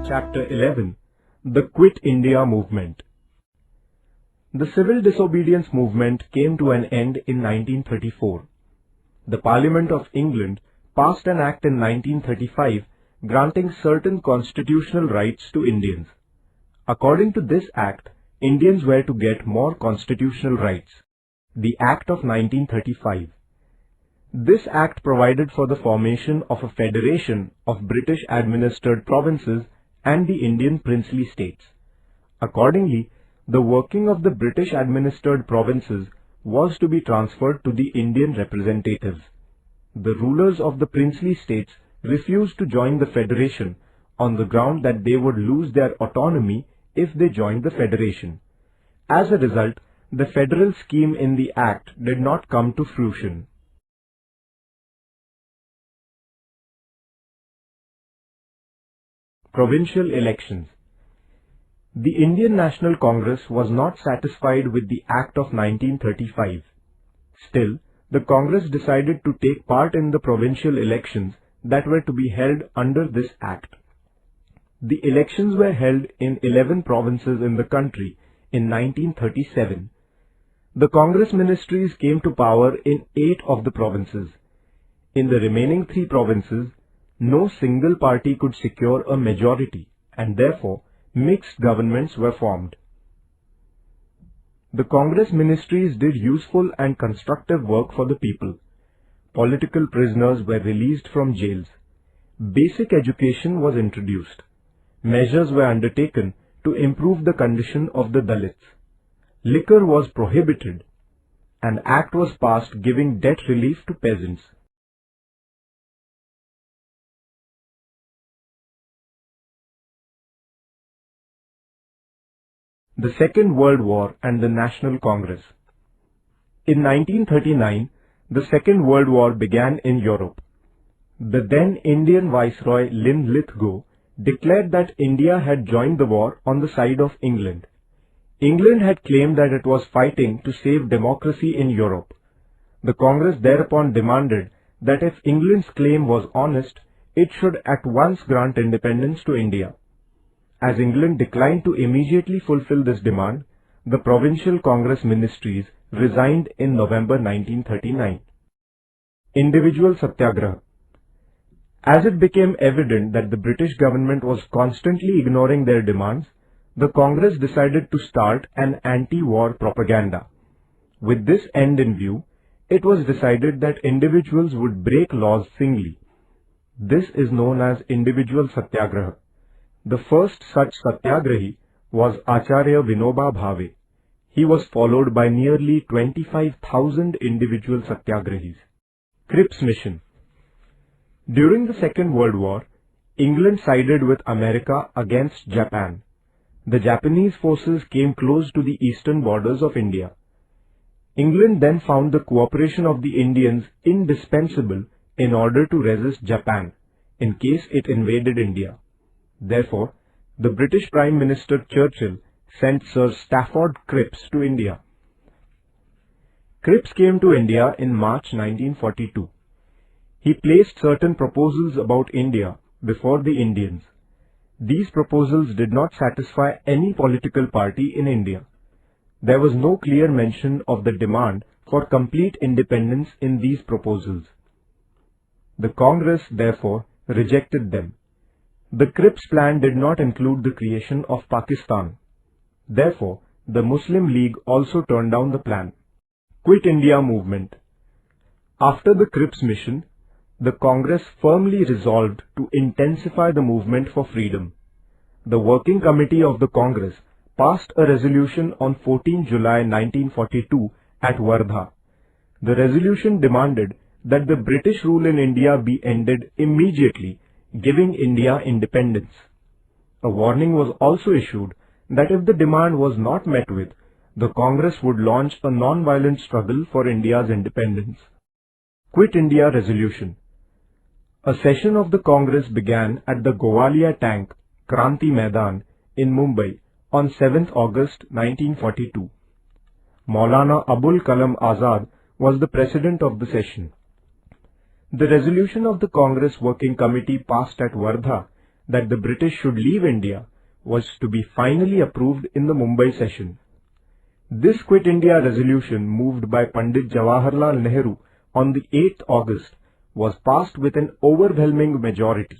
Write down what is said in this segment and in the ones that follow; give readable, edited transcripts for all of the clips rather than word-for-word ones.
Chapter 11 The Quit India Movement. The civil disobedience movement came to an end in 1934. The Parliament of England passed an act in 1935 granting certain constitutional rights to Indians. According to this act, Indians were to get more constitutional rights. The Act of 1935. This act provided for the formation of a federation of British-administered provinces and the Indian princely states. Accordingly, the working of the British-administered provinces was to be transferred to the Indian representatives. The rulers of the princely states refused to join the federation on the ground that they would lose their autonomy if they joined the federation. As a result, the federal scheme in the Act did not come to fruition. Provincial elections. The Indian National Congress was not satisfied with the Act of 1935. Still, the Congress decided to take part in the provincial elections that were to be held under this Act. The elections were held in 11 provinces in the country in 1937. The Congress ministries came to power in 8 of the provinces. In the remaining 3 provinces, no single party could secure a majority, and therefore mixed governments were formed. The Congress ministries did useful and constructive work for the people. Political prisoners were released from jails. Basic education was introduced. Measures were undertaken to improve the condition of the Dalits. Liquor was prohibited. An act was passed giving debt relief to peasants. The Second World War and the National Congress. In 1939, the Second World War began in Europe. The then Indian Viceroy Linlithgow declared that India had joined the war on the side of England. England had claimed that it was fighting to save democracy in Europe. The Congress thereupon demanded that if England's claim was honest, it should at once grant independence to India. As England declined to immediately fulfill this demand, the provincial Congress ministries resigned in November 1939. Individual Satyagraha. As it became evident that the British government was constantly ignoring their demands, the Congress decided to start an anti-war propaganda. With this end in view, it was decided that individuals would break laws singly. This is known as individual Satyagraha. The first such satyagrahi was Acharya Vinoba Bhave. He was followed by nearly 25,000 individual satyagrahis. Cripps Mission. During the Second World War, England sided with America against Japan. The Japanese forces came close to the eastern borders of India. England then found the cooperation of the Indians indispensable in order to resist Japan, in case it invaded India. Therefore, the British Prime Minister Churchill sent Sir Stafford Cripps to India. Cripps came to India in March 1942. He placed certain proposals about India before the Indians. These proposals did not satisfy any political party in India. There was no clear mention of the demand for complete independence in these proposals. The Congress, therefore, rejected them. The Cripps plan did not include the creation of Pakistan. Therefore, the Muslim League also turned down the plan. Quit India Movement. After the Cripps mission, the Congress firmly resolved to intensify the movement for freedom. The Working Committee of the Congress passed a resolution on 14 July 1942 at Wardha. The resolution demanded that the British rule in India be ended immediately, giving India independence. A warning was also issued that if the demand was not met with, the Congress would launch a non-violent struggle for India's independence. Quit India Resolution. A session of the Congress began at the Gowalia Tank, Kranti Maidan, in Mumbai on 7th August 1942. Maulana Abul Kalam Azad was the president of the session. The resolution of the Congress Working Committee passed at Wardha that the British should leave India was to be finally approved in the Mumbai session. This Quit India resolution, moved by Pandit Jawaharlal Nehru on the 8th August, was passed with an overwhelming majority.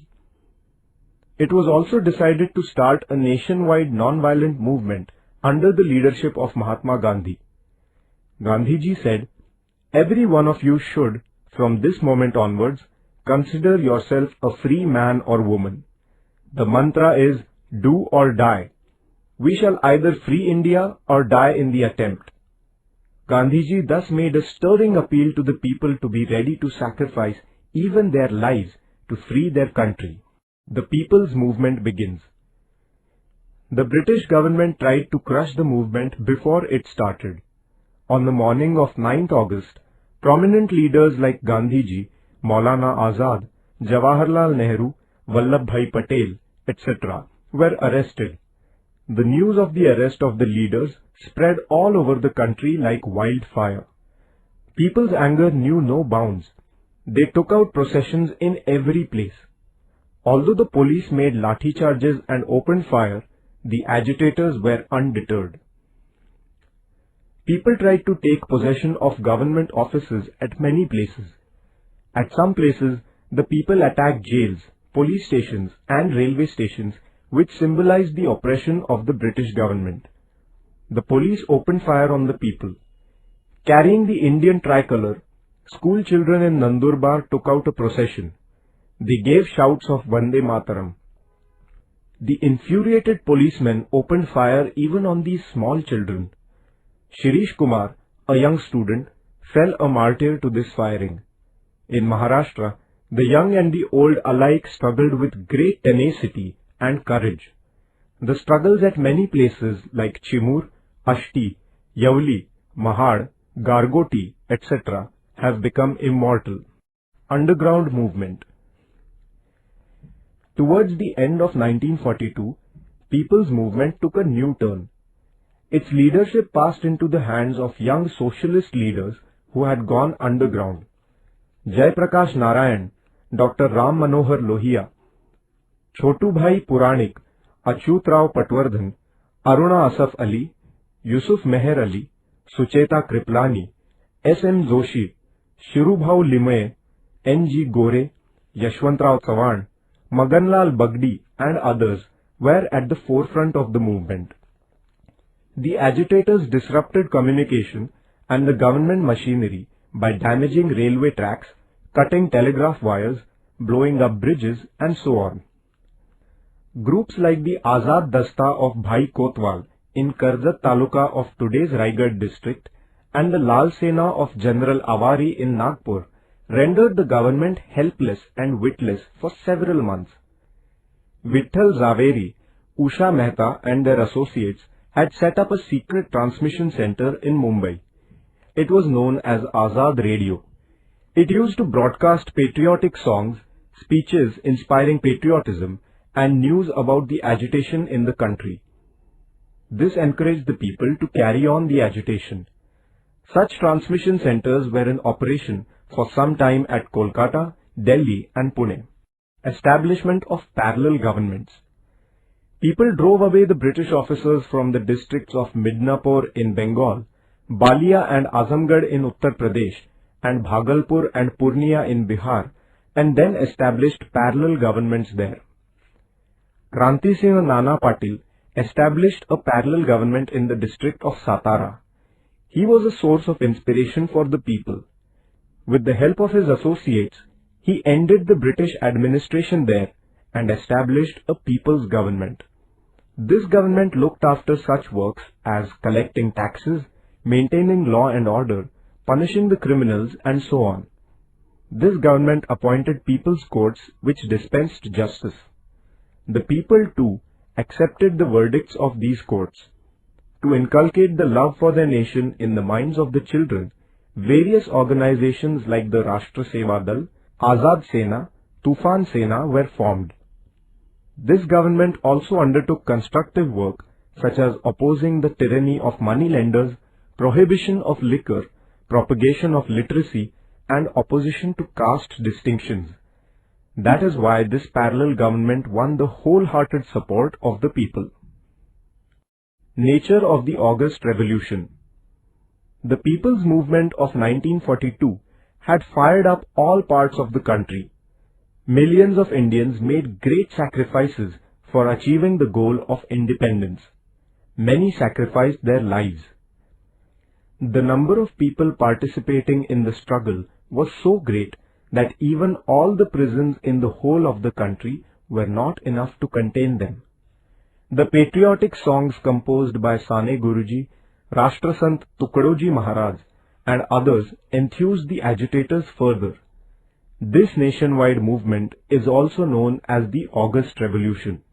It was also decided to start a nationwide non-violent movement under the leadership of Mahatma Gandhi. Gandhiji said, "Every one of you should, from this moment onwards, consider yourself a free man or woman. The mantra is, do or die. We shall either free India or die in the attempt." Gandhiji thus made a stirring appeal to the people to be ready to sacrifice even their lives to free their country. The people's movement begins. The British government tried to crush the movement before it started. On the morning of 9th August, prominent leaders like Gandhiji, Maulana Azad, Jawaharlal Nehru, Vallabhbhai Patel, etc. were arrested. The news of the arrest of the leaders spread all over the country like wildfire. People's anger knew no bounds. They took out processions in every place. Although the police made lathi charges and opened fire, the agitators were undeterred. People tried to take possession of government offices at many places. At some places, the people attacked jails, police stations and railway stations, which symbolized the oppression of the British government. The police opened fire on the people. Carrying the Indian tricolour, school children in Nandurbar took out a procession. They gave shouts of Vande Mataram. The infuriated policemen opened fire even on these small children. Shirish Kumar, a young student, fell a martyr to this firing. In Maharashtra, the young and the old alike struggled with great tenacity and courage. The struggles at many places like Chimur, Ashti, Yavli, Mahad, Gargoti, etc. have become immortal. Underground movement. Towards the end of 1942, people's movement took a new turn. Its leadership passed into the hands of young socialist leaders who had gone underground. Jai Prakash Narayan, Dr. Ram Manohar Lohia, Chotu Bhai Puranik, Achyut Rao Patwardhan, Aruna Asaf Ali, Yusuf Meher Ali, Sucheta Kriplani, S.M. Joshi, Shirubhau Limaye, N.G. Gore, Yashwantrao Chavan, Maganlal Bagdi and others were at the forefront of the movement. The agitators disrupted communication and the government machinery by damaging railway tracks, cutting telegraph wires, blowing up bridges and so on. Groups like the Azad Dasta of Bhai Kotwal in Karjat Taluka of today's Raigad district and the Lal Sena of General Awari in Nagpur rendered the government helpless and witless for several months. Vitthal Zaveri, Usha Mehta and their associates had set up a secret transmission center in Mumbai. It was known as Azad Radio. It used to broadcast patriotic songs, speeches inspiring patriotism, and news about the agitation in the country. This encouraged the people to carry on the agitation. Such transmission centers were in operation for some time at Kolkata, Delhi and Pune. Establishment of parallel governments. People drove away the British officers from the districts of Midnapur in Bengal, Balia and Azamgarh in Uttar Pradesh, and Bhagalpur and Purnia in Bihar, and then established parallel governments there. Kranti Singh Nana Patil established a parallel government in the district of Satara. He was a source of inspiration for the people. With the help of his associates, he ended the British administration there and established a people's government. This government looked after such works as collecting taxes, maintaining law and order, punishing the criminals and so on. This government appointed people's courts which dispensed justice. The people too accepted the verdicts of these courts. To inculcate the love for their nation in the minds of the children, various organizations like the Rashtra Seva Dal, Azad Sena, Tufan Sena were formed. This government also undertook constructive work such as opposing the tyranny of money lenders, prohibition of liquor, propagation of literacy, and opposition to caste distinctions. That is why this parallel government won the wholehearted support of the people. Nature of the August Revolution. The People's Movement of 1942 had fired up all parts of the country. Millions of Indians made great sacrifices for achieving the goal of independence. Many sacrificed their lives. The number of people participating in the struggle was so great that even all the prisons in the whole of the country were not enough to contain them. The patriotic songs composed by Sane Guruji, Rashtrasant Tukadoji Maharaj and others enthused the agitators further. This nationwide movement is also known as the August Revolution.